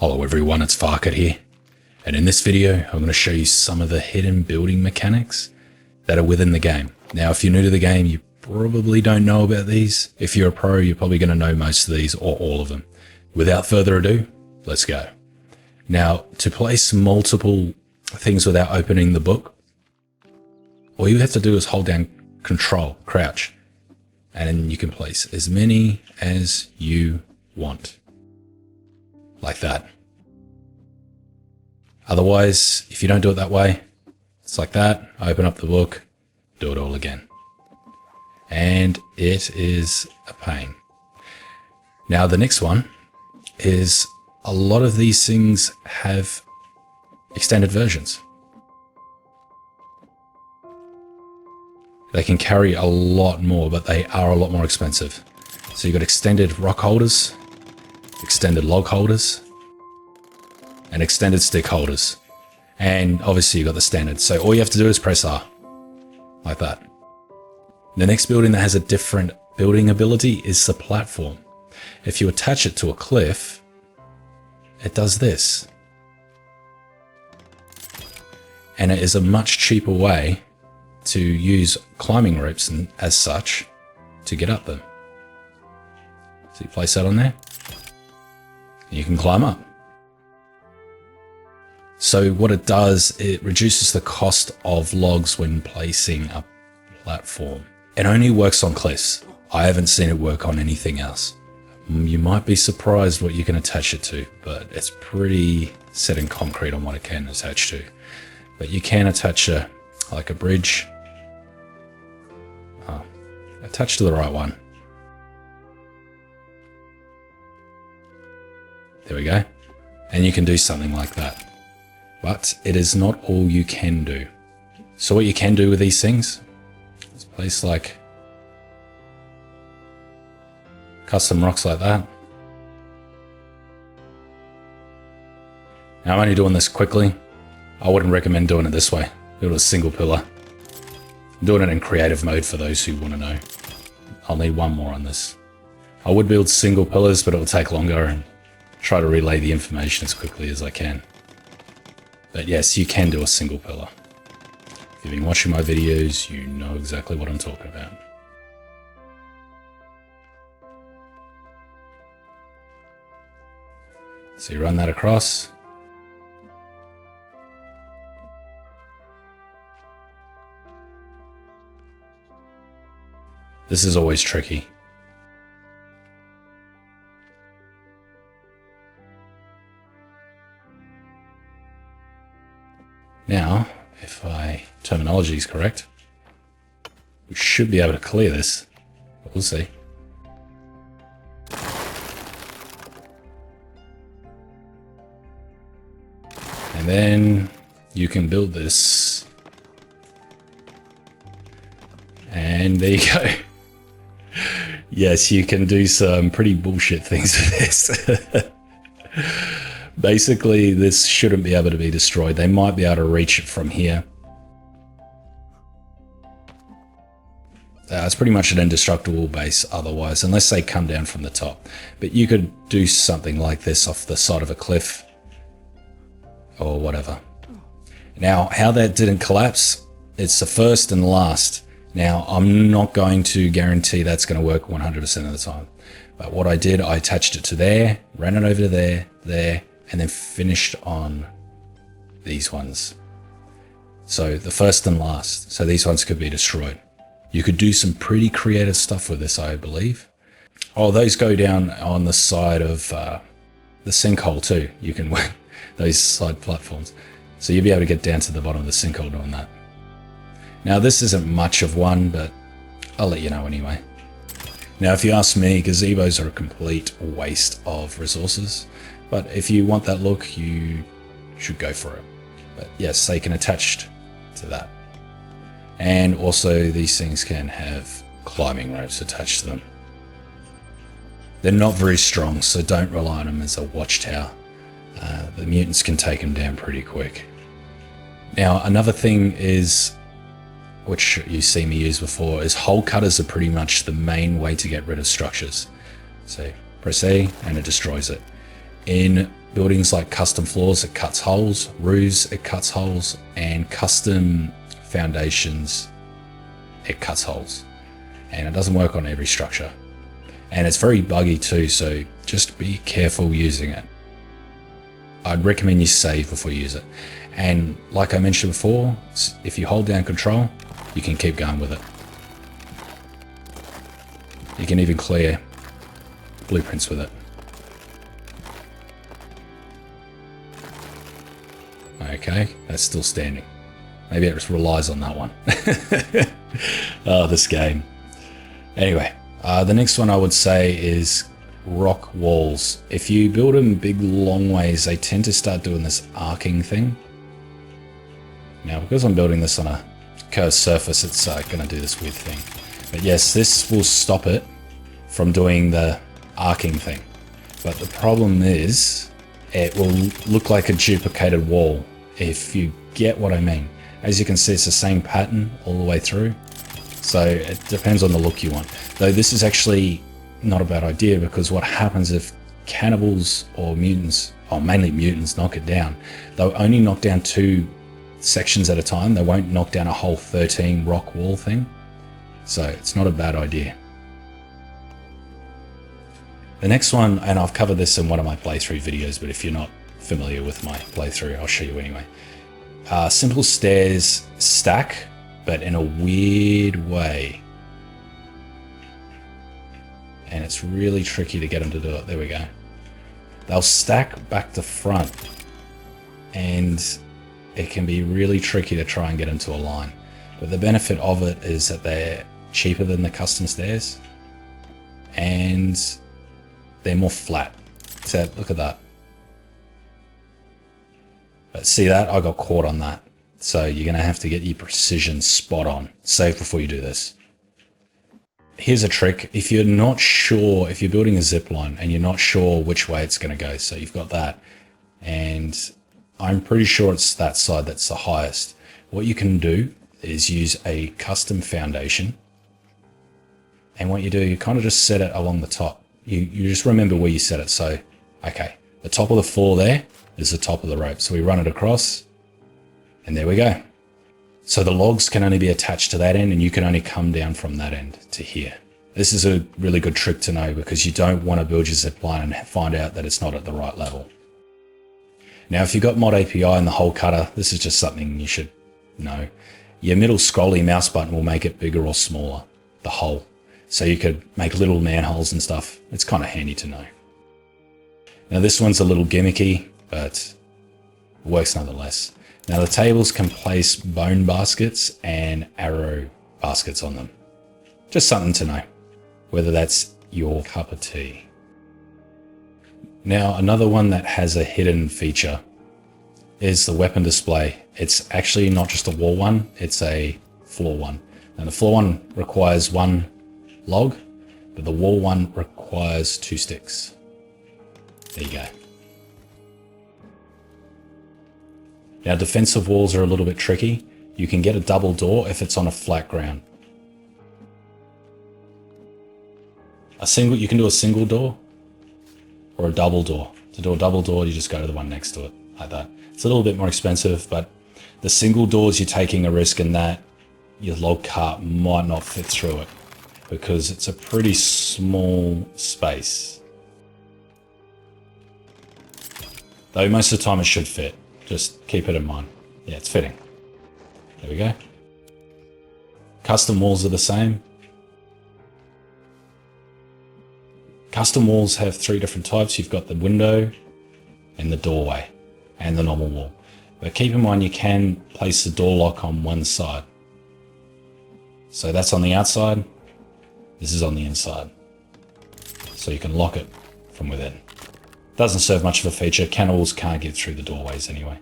Hello everyone, it's Farket here, and in this video I'm going to show you some of the hidden building mechanics that are within the game. Now if you're new to the game, you probably don't know about these. If you're a pro, you're probably going to know most of these or all of them. Without further ado, let's go. Now to place multiple things without opening the book, all you have to do is hold down Control, crouch, and then you can place as many as you want. Like that. Otherwise, if you don't do it that way, it's like that. Open up the book, do it all again. And it is a pain. Now the next one is a lot of these things have extended versions. They can carry a lot more, but they are a lot more expensive. So you've got extended rock holders, extended log holders, and extended stick holders. And obviously you've got the standard. So all you have to do is press R, like that. The next building that has a different building ability is the platform. If you attach it to a cliff, it does this. And it is a much cheaper way to use climbing ropes and as such to get up them. So you place that on there, you can climb up. So what it does, it reduces the cost of logs when placing a platform. It only works on cliffs. I haven't seen it work on anything else. You might be surprised what you can attach it to, but it's pretty set in concrete on what it can attach to. But you can attach like a bridge. Attach to the right one. There we go. And you can do something like that. But it is not all you can do. So what you can do with these things is place like custom rocks like that. Now I'm only doing this quickly. I wouldn't recommend doing it this way. Do it a single pillar. I'm doing it in creative mode for those who want to know. I'll need one more on this. I would build single pillars, but it will take longer and try to relay the information as quickly as I can. But yes, you can do a single pillar. If you've been watching my videos, you know exactly what I'm talking about. So you run that across. This is always tricky. Now, if my terminology is correct, we should be able to clear this, but we'll see. And then you can build this. And there you go. Yes, you can do some pretty bullshit things with this. Basically, this shouldn't be able to be destroyed. They might be able to reach it from here. It's pretty much an indestructible base otherwise, unless they come down from the top. But you could do something like this off the side of a cliff or whatever. Now, how that didn't collapse, it's the first and last. Now, I'm not going to guarantee that's going to work 100% of the time. But what I did, I attached it to there, ran it over to there, and then finished on these ones. So the first and last. So these ones could be destroyed. You could do some pretty creative stuff with this, I believe. Oh, those go down on the side of the sinkhole too. You can work those side platforms. So you'll be able to get down to the bottom of the sinkhole doing that. Now this isn't much of one, but I'll let you know anyway. Now if you ask me, gazebos are a complete waste of resources. But if you want that look, you should go for it. But yes, they can attach to that. And also these things can have climbing ropes attached to them. They're not very strong, so don't rely on them as a watchtower. The mutants can take them down pretty quick. Now another thing is, which you've seen me use before, is hole cutters are pretty much the main way to get rid of structures. So press A and it destroys it. In buildings like custom floors, it cuts holes, roofs, it cuts holes, and custom foundations, it cuts holes. And it doesn't work on every structure. And it's very buggy too, so just be careful using it. I'd recommend you save before you use it. And like I mentioned before, if you hold down control, you can keep going with it. You can even clear blueprints with it. Okay, that's still standing. Maybe it just relies on that one. Oh, this game. Anyway, the next one I would say is rock walls. If you build them big long ways, they tend to start doing this arcing thing. Now, because I'm building this on a curved surface, it's going to do this weird thing. But yes, this will stop it from doing the arcing thing. But the problem is, it will look like a duplicated wall, if you get what I mean. As you can see, it's the same pattern all the way through. So it depends on the look you want. Though this is actually not a bad idea, because what happens if cannibals or mutants, or mainly mutants, knock it down, they'll only knock down 2 sections at a time. They won't knock down a whole 13 rock wall thing. So it's not a bad idea. The next one, and I've covered this in one of my playthrough videos, but if you're not familiar with my playthrough, I'll show you anyway. Simple stairs stack, but in a weird way. And it's really tricky to get them to do it. There we go. They'll stack back to front, and it can be really tricky to try and get them to align. But the benefit of it is that they're cheaper than the custom stairs, and they're more flat. So look at that. But see that? I got caught on that. So you're going to have to get your precision spot on. Save before you do this. Here's a trick. If you're not sure, if you're building a zip line and you're not sure which way it's going to go, so you've got that, and I'm pretty sure it's that side that's the highest. What you can do is use a custom foundation. And what you do, you kind of just set it along the top. You just remember where you set it. So, okay, the top of the floor there is the top of the rope. So we run it across, and there we go. So the logs can only be attached to that end, and you can only come down from that end to here. This is a really good trick to know, because you don't want to build your zip line and find out that it's not at the right level. Now, if you've got Mod API and the hole cutter, this is just something you should know. Your middle scrolly mouse button will make it bigger or smaller, the hole. So you could make little manholes and stuff. It's kind of handy to know. Now this one's a little gimmicky, but it works nonetheless. Now the tables can place bone baskets and arrow baskets on them. Just something to know, whether that's your cup of tea. Now another one that has a hidden feature is the weapon display. It's actually not just a wall one, it's a floor one. Now the floor one requires 1 log, but the wall one requires 2 sticks. There you go. Now defensive walls are a little bit tricky. You can get a double door if it's on a flat ground. You can do a single door or a double door. To do a double door, you just go to the one next to it, like that. It's a little bit more expensive, but the single doors, you're taking a risk in that your log cart might not fit through it, because it's a pretty small space. Though most of the time it should fit. Just keep it in mind. Yeah, it's fitting. There we go. Custom walls are the same. Custom walls have 3 different types. You've got the window and the doorway and the normal wall. But keep in mind you can place the door lock on one side. So that's on the outside. This is on the inside. So you can lock it from within. Doesn't serve much of a feature. Cannibals can't get through the doorways anyway.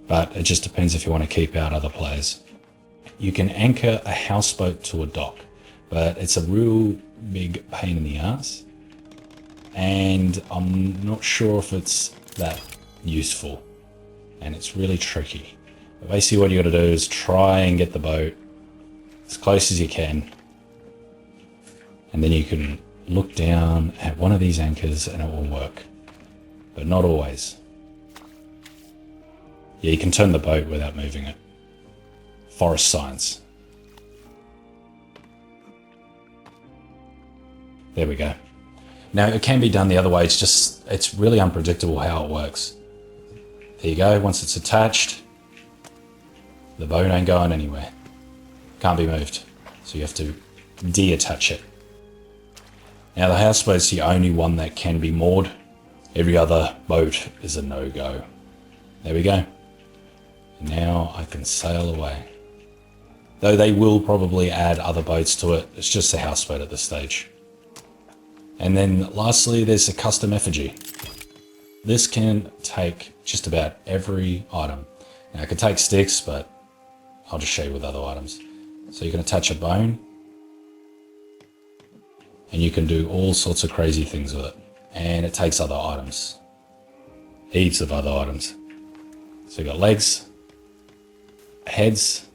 But it just depends if you want to keep out other players. You can anchor a houseboat to a dock, but it's a real big pain in the ass. And I'm not sure if it's that useful. And it's really tricky. But basically what you got to do is try and get the boat as close as you can. And then you can look down at one of these anchors and it will work. But not always. Yeah, you can turn the boat without moving it. Forest science. There we go. Now it can be done the other way. It's really unpredictable how it works. There you go. Once it's attached, the boat ain't going anywhere. Can't be moved. So you have to deattach it. Now the houseboat's the only one that can be moored. Every other boat is a no-go. There we go. Now I can sail away. Though they will probably add other boats to it. It's just a houseboat at this stage. And then lastly, there's a custom effigy. This can take just about every item. Now it can take sticks, but I'll just show you with other items. So you can attach a bone and you can do all sorts of crazy things with it. And it takes other items. Heaps of other items. So you got legs, heads.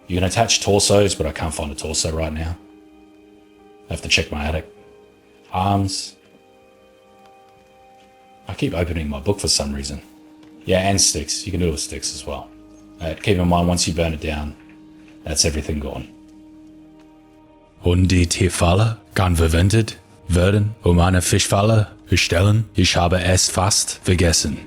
You can attach torsos, but I can't find a torso right now. I have to check my attic. Arms. I keep opening my book for some reason. Yeah, and sticks. You can do it with sticks as well. Keep in mind, once you burn it down, that's everything gone. Und die Tierfalle kann verwendet werden, eine Fischfalle erstellen. Ich habe es fast vergessen.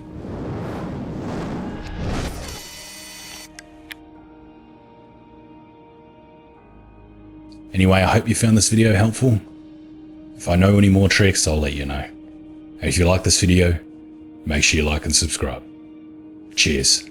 Anyway, I hope you found this video helpful. If I know any more tricks, I'll let you know. And if you like this video, make sure you like and subscribe. Cheers.